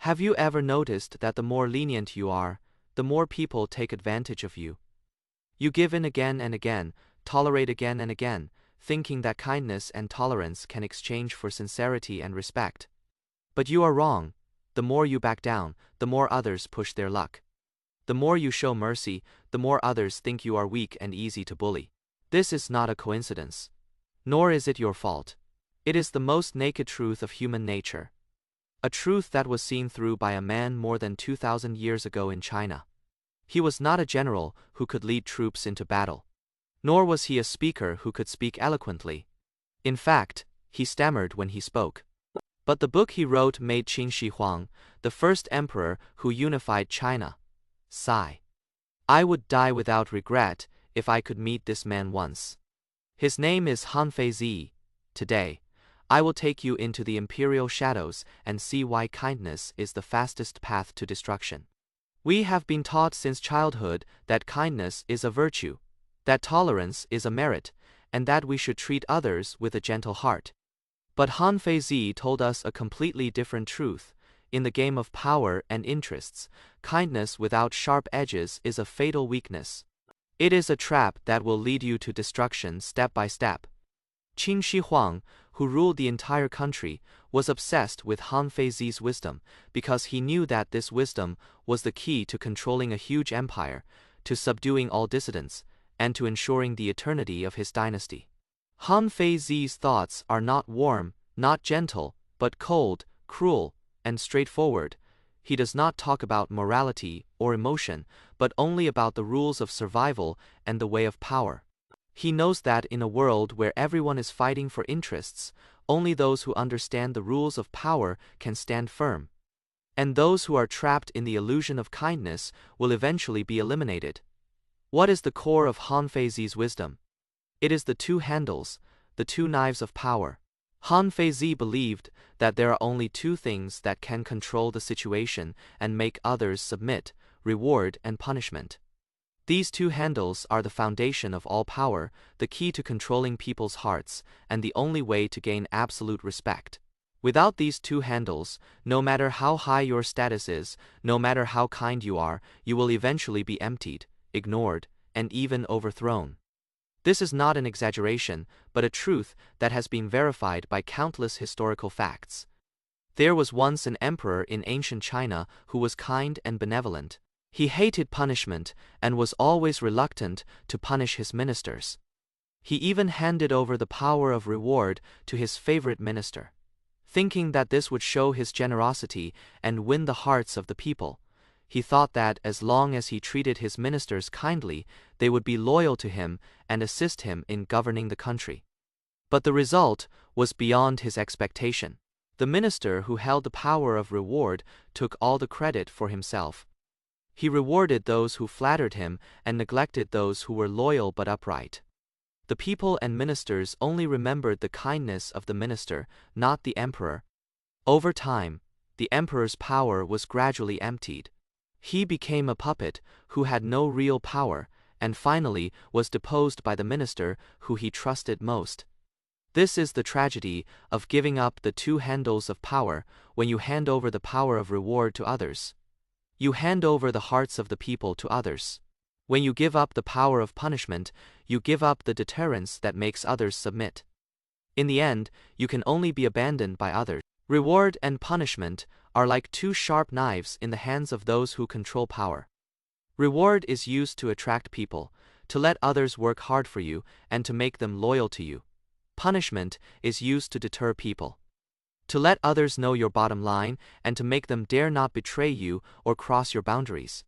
Have you ever noticed that the more lenient you are, the more people take advantage of you? You give in again and again, tolerate again and again, thinking that kindness and tolerance can exchange for sincerity and respect. But you are wrong. The more you back down, the more others push their luck. The more you show mercy, the more others think you are weak and easy to bully. This is not a coincidence. Nor is it your fault. It is the most naked truth of human nature. A truth that was seen through by a man more than 2,000 years ago in China. He was not a general who could lead troops into battle. Nor was he a speaker who could speak eloquently. In fact, he stammered when he spoke. But the book he wrote made Qin Shi Huang, the first emperor who unified China, sigh. I would die without regret if I could meet this man once. His name is Han Fei Zi. Today, I will take you into the imperial shadows and see why kindness is the fastest path to destruction. We have been taught since childhood that kindness is a virtue, that tolerance is a merit, and that we should treat others with a gentle heart. But Han Fei Zi told us a completely different truth. In the game of power and interests, kindness without sharp edges is a fatal weakness. It is a trap that will lead you to destruction step by step. Qin Shi Huang, who ruled the entire country, was obsessed with Han Fei Zi's wisdom because he knew that this wisdom was the key to controlling a huge empire, to subduing all dissidents, and to ensuring the eternity of his dynasty. Han Fei Zi's thoughts are not warm, not gentle, but cold, cruel, and straightforward. He does not talk about morality or emotion, but only about the rules of survival and the way of power. He knows that in a world where everyone is fighting for interests, only those who understand the rules of power can stand firm. And those who are trapped in the illusion of kindness will eventually be eliminated. What is the core of Han Fei Zi's wisdom? It is the two handles, the two knives of power. Han Fei Zi believed that there are only two things that can control the situation and make others submit: reward and punishment. These two handles are the foundation of all power, the key to controlling people's hearts, and the only way to gain absolute respect. Without these two handles, no matter how high your status is, no matter how kind you are, you will eventually be emptied, ignored, and even overthrown. This is not an exaggeration, but a truth that has been verified by countless historical facts. There was once an emperor in ancient China who was kind and benevolent. He hated punishment and was always reluctant to punish his ministers. He even handed over the power of reward to his favorite minister, thinking that this would show his generosity and win the hearts of the people. He thought that as long as he treated his ministers kindly, they would be loyal to him and assist him in governing the country. But the result was beyond his expectation. The minister who held the power of reward took all the credit for himself. He rewarded those who flattered him and neglected those who were loyal but upright. The people and ministers only remembered the kindness of the minister, not the emperor. Over time, the emperor's power was gradually emptied. He became a puppet who had no real power, and finally was deposed by the minister who he trusted most. This is the tragedy of giving up the two handles of power. When you hand over the power of reward to others, you hand over the hearts of the people to others. When you give up the power of punishment, you give up the deterrence that makes others submit. In the end, you can only be abandoned by others. Reward and punishment are like two sharp knives in the hands of those who control power. Reward is used to attract people, to let others work hard for you, and to make them loyal to you. Punishment is used to deter people, to let others know your bottom line, and to make them dare not betray you or cross your boundaries.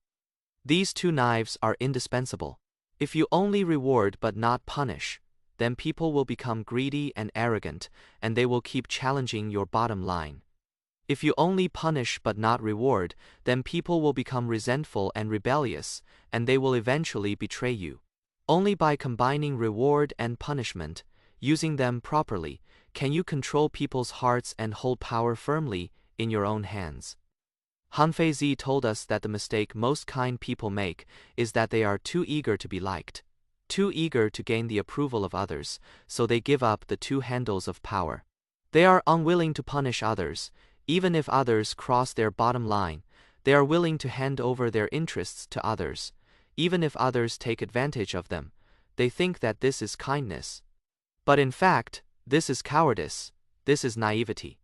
These two knives are indispensable. If you only reward but not punish, then people will become greedy and arrogant, and they will keep challenging your bottom line. If you only punish but not reward, then people will become resentful and rebellious, and they will eventually betray you. Only by combining reward and punishment, using them properly, can you control people's hearts and hold power firmly in your own hands. Han Fei Zi told us that the mistake most kind people make is that they are too eager to be liked, too eager to gain the approval of others, so they give up the two handles of power. They are unwilling to punish others, even if others cross their bottom line, they are willing to hand over their interests to others, even if others take advantage of them. They think that this is kindness. But in fact, this is cowardice, this is naivety.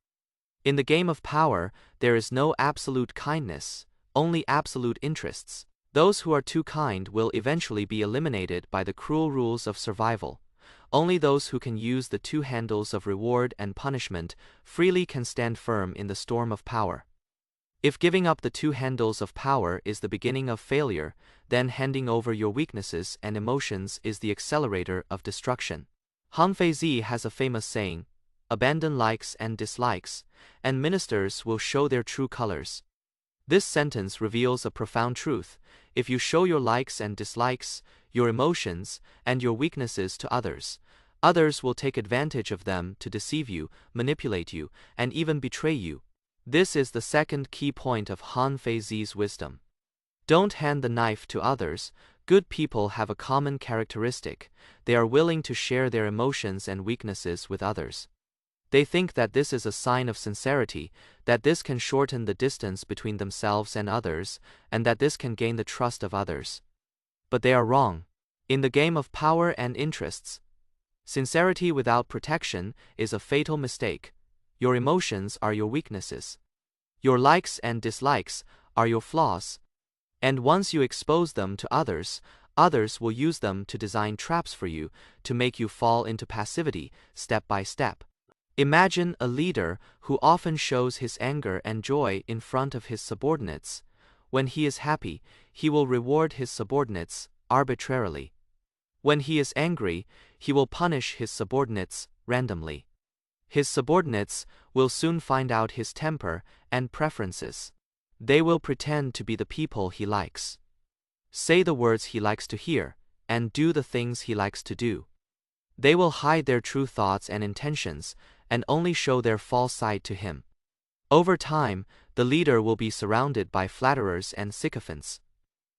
In the game of power, there is no absolute kindness, only absolute interests. Those who are too kind will eventually be eliminated by the cruel rules of survival. Only those who can use the two handles of reward and punishment freely can stand firm in the storm of power. If giving up the two handles of power is the beginning of failure, then handing over your weaknesses and emotions is the accelerator of destruction. Han Fei Zi has a famous saying, "Abandon likes and dislikes, and ministers will show their true colors." This sentence reveals a profound truth. If you show your likes and dislikes, your emotions, and your weaknesses to others, others will take advantage of them to deceive you, manipulate you, and even betray you. This is the second key point of Han Fei Zi's wisdom. Don't hand the knife to others. Good people have a common characteristic: they are willing to share their emotions and weaknesses with others. They think that this is a sign of sincerity, that this can shorten the distance between themselves and others, and that this can gain the trust of others. But they are wrong. In the game of power and interests, sincerity without protection is a fatal mistake. Your emotions are your weaknesses. Your likes and dislikes are your flaws. And once you expose them to others, others will use them to design traps for you, to make you fall into passivity, step by step. Imagine a leader who often shows his anger and joy in front of his subordinates. When he is happy, he will reward his subordinates arbitrarily. When he is angry, he will punish his subordinates randomly. His subordinates will soon find out his temper and preferences. They will pretend to be the people he likes, say the words he likes to hear, and do the things he likes to do. They will hide their true thoughts and intentions, and only show their false side to him. Over time, the leader will be surrounded by flatterers and sycophants.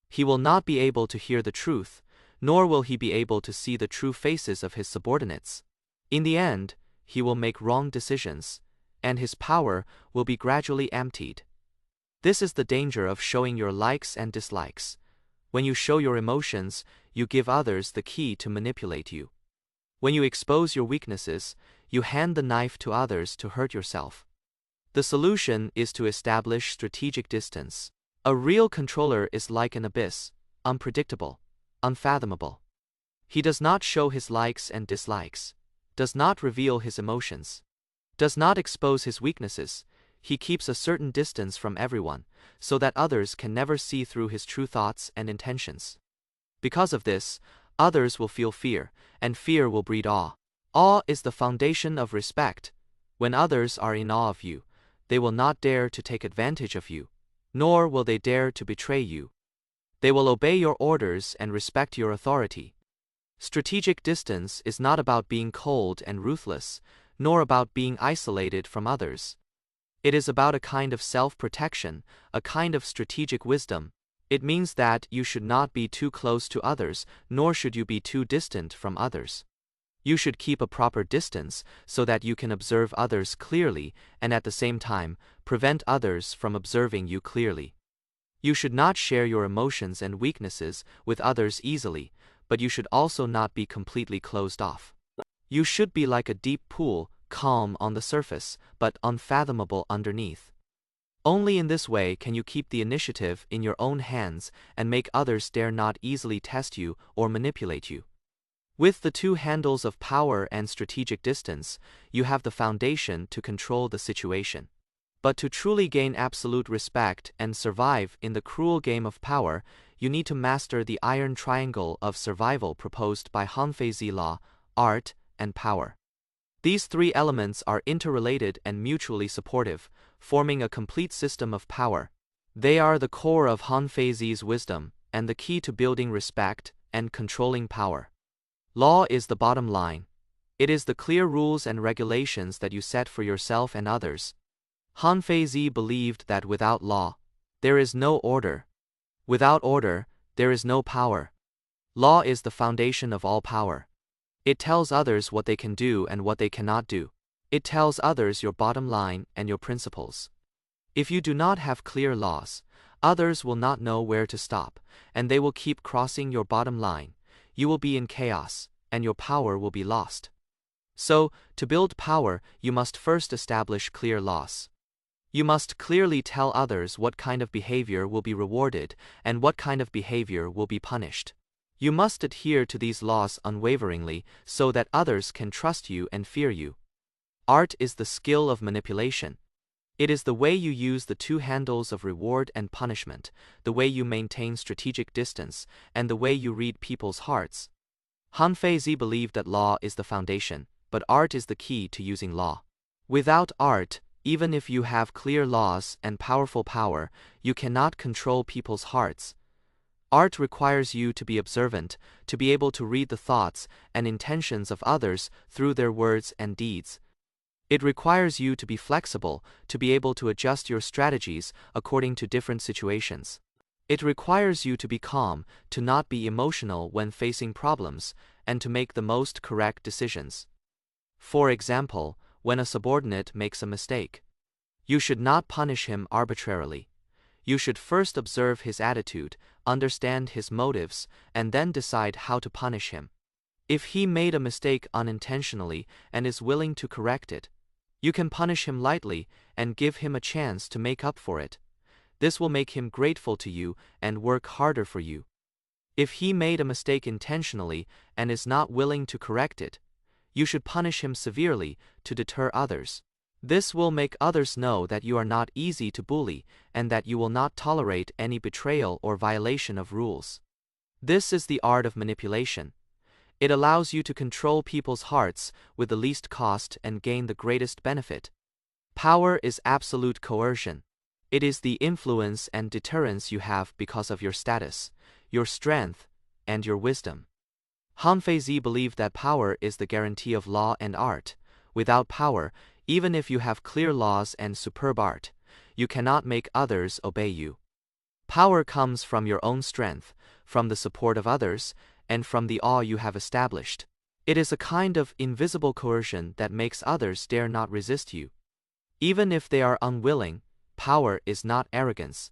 He will not be able to hear the truth, nor will he be able to see the true faces of his subordinates. In the end, he will make wrong decisions, and his power will be gradually emptied. This is the danger of showing your likes and dislikes. When you show your emotions, you give others the key to manipulate you. When you expose your weaknesses, you hand the knife to others to hurt yourself. The solution is to establish strategic distance. A real controller is like an abyss, unpredictable, unfathomable. He does not show his likes and dislikes, does not reveal his emotions, does not expose his weaknesses. He keeps a certain distance from everyone, so that others can never see through his true thoughts and intentions. Because of this, others will feel fear, and fear will breed awe. Awe is the foundation of respect. When others are in awe of you, they will not dare to take advantage of you, nor will they dare to betray you. They will obey your orders and respect your authority. Strategic distance is not about being cold and ruthless, nor about being isolated from others. It is about a kind of self-protection, a kind of strategic wisdom. It means that you should not be too close to others, nor should you be too distant from others. You should keep a proper distance so that you can observe others clearly and at the same time prevent others from observing you clearly. You should not share your emotions and weaknesses with others easily, but you should also not be completely closed off. You should be like a deep pool, calm on the surface, but unfathomable underneath. Only in this way can you keep the initiative in your own hands and make others dare not easily test you or manipulate you. With the two handles of power and strategic distance, you have the foundation to control the situation. But to truly gain absolute respect and survive in the cruel game of power, you need to master the iron triangle of survival proposed by Han Fei Zi law, art, and power. These three elements are interrelated and mutually supportive, forming a complete system of power. They are the core of Han Fei Zi's wisdom and the key to building respect and controlling power. Law is the bottom line. It is the clear rules and regulations that you set for yourself and others. Han Fei Zi believed that without law, there is no order. Without order, there is no power. Law is the foundation of all power. It tells others what they can do and what they cannot do. It tells others your bottom line and your principles. If you do not have clear laws, others will not know where to stop, and they will keep crossing your bottom line. You will be in chaos, and your power will be lost. So, to build power, you must first establish clear laws. You must clearly tell others what kind of behavior will be rewarded and what kind of behavior will be punished. You must adhere to these laws unwaveringly so that others can trust you and fear you. Art is the skill of manipulation. It is the way you use the two handles of reward and punishment, the way you maintain strategic distance, and the way you read people's hearts. Han Fei Zi believed that law is the foundation, but art is the key to using law. Without art, even if you have clear laws and powerful power, you cannot control people's hearts. Art requires you to be observant, to be able to read the thoughts and intentions of others through their words and deeds. It requires you to be flexible, to be able to adjust your strategies according to different situations. It requires you to be calm, to not be emotional when facing problems, and to make the most correct decisions. For example, when a subordinate makes a mistake, you should not punish him arbitrarily. You should first observe his attitude, understand his motives, and then decide how to punish him. If he made a mistake unintentionally and is willing to correct it, you can punish him lightly and give him a chance to make up for it. This will make him grateful to you and work harder for you. If he made a mistake intentionally and is not willing to correct it, you should punish him severely to deter others. This will make others know that you are not easy to bully and that you will not tolerate any betrayal or violation of rules. This is the art of manipulation. It allows you to control people's hearts with the least cost and gain the greatest benefit. Power is absolute coercion. It is the influence and deterrence you have because of your status, your strength, and your wisdom. Han Fei Zi believed that power is the guarantee of law and art. Without power, even if you have clear laws and superb art, you cannot make others obey you. Power comes from your own strength, from the support of others, and from the awe you have established. It is a kind of invisible coercion that makes others dare not resist you. Even if they are unwilling, power is not arrogance,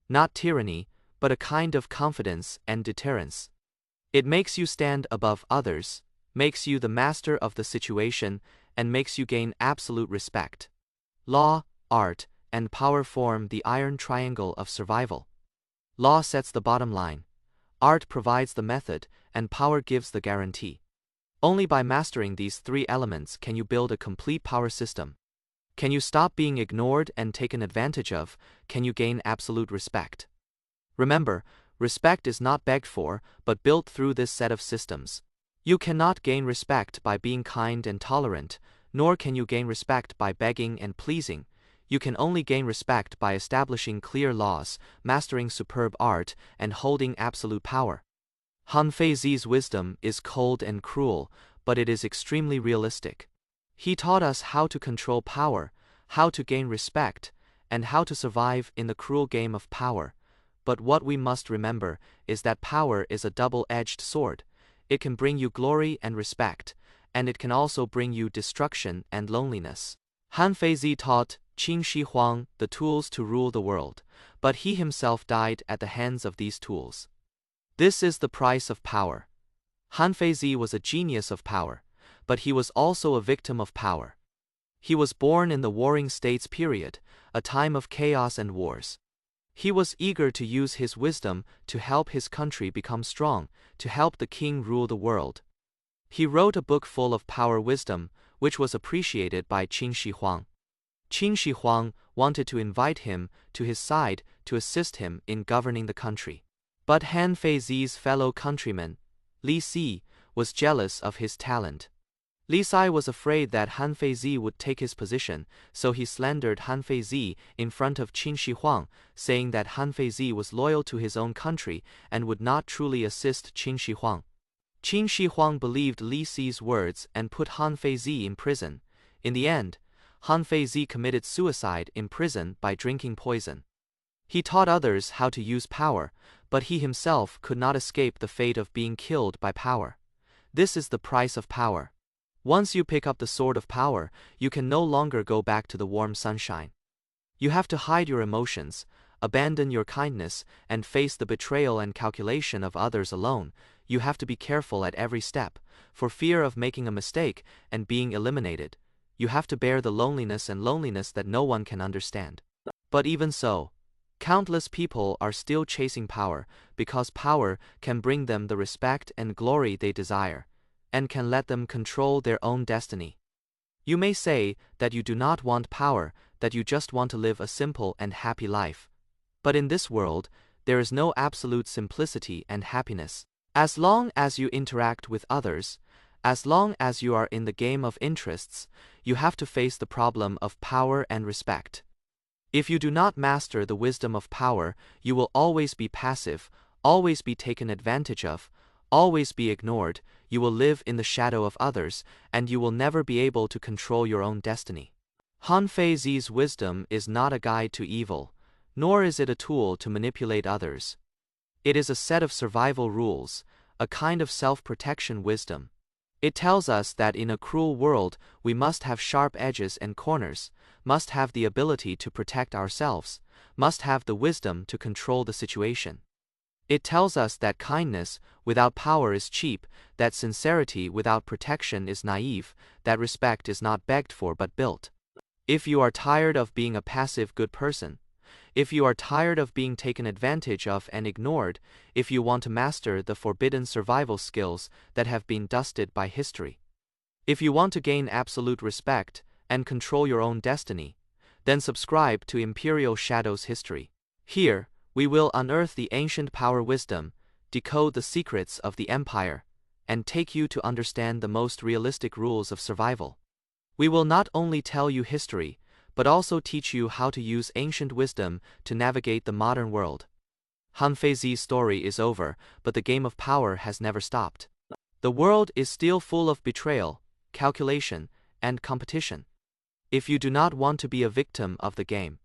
not tyranny, but a kind of confidence and deterrence. It makes you stand above others, makes you the master of the situation, and makes you gain absolute respect. Law, art, and power form the iron triangle of survival. Law sets the bottom line. Art provides the method, and power gives the guarantee. Only by mastering these three elements can you build a complete power system. Can you stop being ignored and taken advantage of? Can you gain absolute respect? Remember, respect is not begged for, but built through this set of systems. You cannot gain respect by being kind and tolerant, nor can you gain respect by begging and pleasing. You can only gain respect by establishing clear laws, mastering superb art, and holding absolute power. Han Fei Zi's wisdom is cold and cruel, but it is extremely realistic. He taught us how to control power, how to gain respect, and how to survive in the cruel game of power. But what we must remember is that power is a double-edged sword. It can bring you glory and respect, and it can also bring you destruction and loneliness. Han Fei Zi taught Qin Shi Huang the tools to rule the world, but he himself died at the hands of these tools. This is the price of power. Han Fei Zi was a genius of power, but he was also a victim of power. He was born in the Warring States period, a time of chaos and wars. He was eager to use his wisdom to help his country become strong, to help the king rule the world. He wrote a book full of power wisdom, which was appreciated by Qin Shi Huang. Qin Shi Huang wanted to invite him to his side to assist him in governing the country. But Han Fei Zi's fellow countryman, Li Si, was jealous of his talent. Li Si was afraid that Han Fei Zi would take his position, so he slandered Han Fei Zi in front of Qin Shi Huang, saying that Han Fei Zi was loyal to his own country and would not truly assist Qin Shi Huang. Qin Shi Huang believed Li Si's words and put Han Fei Zi in prison. In the end, Han Fei Zi committed suicide in prison by drinking poison. He taught others how to use power, but he himself could not escape the fate of being killed by power. This is the price of power. Once you pick up the sword of power, you can no longer go back to the warm sunshine. You have to hide your emotions, abandon your kindness, and face the betrayal and calculation of others alone. You have to be careful at every step, for fear of making a mistake and being eliminated. You have to bear the loneliness that no one can understand. But even so, countless people are still chasing power, because power can bring them the respect and glory they desire, and can let them control their own destiny. You may say that you do not want power, that you just want to live a simple and happy life. But in this world, there is no absolute simplicity and happiness. As long as you interact with others, as long as you are in the game of interests, you have to face the problem of power and respect. If you do not master the wisdom of power, you will always be passive, always be taken advantage of, always be ignored. You will live in the shadow of others, and you will never be able to control your own destiny. Han Fei Zi's wisdom is not a guide to evil, nor is it a tool to manipulate others. It is a set of survival rules, a kind of self-protection wisdom. It tells us that in a cruel world, we must have sharp edges and corners, must have the ability to protect ourselves, must have the wisdom to control the situation. It tells us that kindness without power is cheap, that sincerity without protection is naive, that respect is not begged for but built. If you are tired of being a passive good person, if you are tired of being taken advantage of and ignored, if you want to master the forbidden survival skills that have been dusted by history, if you want to gain absolute respect and control your own destiny, then subscribe to Imperial Shadow's History. Here, we will unearth the ancient power wisdom, decode the secrets of the empire, and take you to understand the most realistic rules of survival. We will not only tell you history, but also teach you how to use ancient wisdom to navigate the modern world. Han Fei Zi's story is over, but the game of power has never stopped. The world is still full of betrayal, calculation, and competition. If you do not want to be a victim of the game,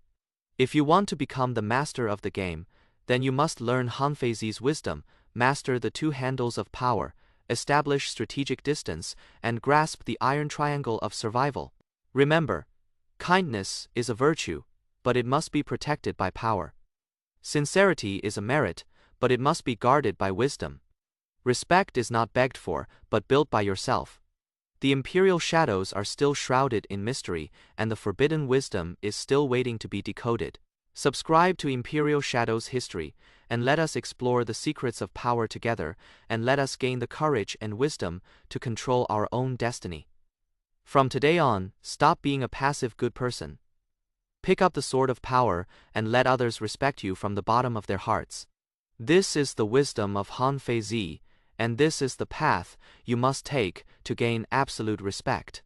if you want to become the master of the game, then you must learn Han Fei Zi's wisdom, master the two handles of power, establish strategic distance, and grasp the iron triangle of survival. Remember, kindness is a virtue, but it must be protected by power. Sincerity is a merit, but it must be guarded by wisdom. Respect is not begged for, but built by yourself. The imperial shadows are still shrouded in mystery, and the forbidden wisdom is still waiting to be decoded. Subscribe to Imperial Shadows History, and let us explore the secrets of power together, and let us gain the courage and wisdom to control our own destiny. From today on, stop being a passive good person. Pick up the sword of power and let others respect you from the bottom of their hearts. This is the wisdom of Han Fei Zi, and this is the path you must take to gain absolute respect.